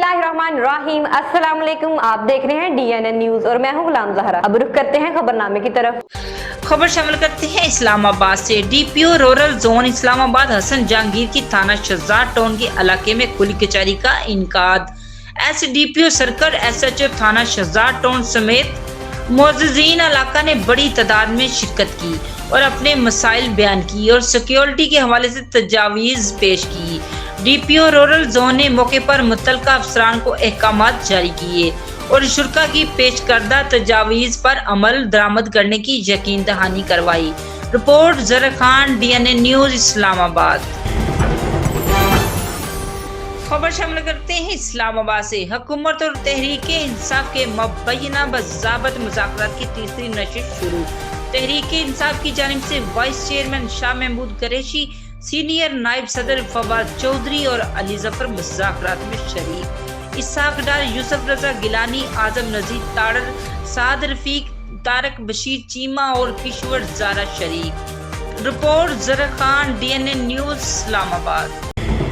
बिस्मिल्लाहिर्रहमानिर्रहीम। अस्सलाम वालेकुम। आप देख रहे हैं DNN न्यूज और मैं हूं गुलाम जहरा। अब रुख करते हैं खबरनामे की तरफ। खबर शामिल करते हैं इस्लामाबाद से। DPO rural zone Islamabad Hasan Jahangir की थाना शहजाद टाउन के इलाके में खुली कचहरी का इनकाद। SDPO सर्कल SHO थाना शहजाद टाउन समेत मुअज़्ज़िज़ीन इलाका ने बड़ी तादाद में शिरकत की और अपने मसाइल बयान की और सिक्योरिटी के हवाले से तजावीज़ पेश की। DPO रूरल जोन ने मौके पर मुतल्लिका अफसरान को अहकामात जारी किए और शुरा की पेश करदा तजावीज़ पर अमल दरामद करने की यकीन दहानी करवाई। रिपोर्ट ज़रा खान, DNN न्यूज इस्लामाबाद। खबर शामिल करते हैं इस्लामाबाद से। हुकूमत और तहरीके इंसाफ के मबैना बज़ाबत मुज़ाकरात की तीसरी नशिस्त शुरू। तहरीके इंसाफ की जानिब से vice chairman Shah Mahmood Qureshi, senior नायब सदर फवाद चौधरी और अली जफर मुज़ाकरात में शरीक। इसहाक डार, यूसुफ रजा गिलानी, आजम नजीर ताड़र, साद रफीक, तारक बशीर चीमा और किश्वर जारा शरीक। रिपोर्ट ज़रा खान, DNN न्यूज इस्लामाबाद।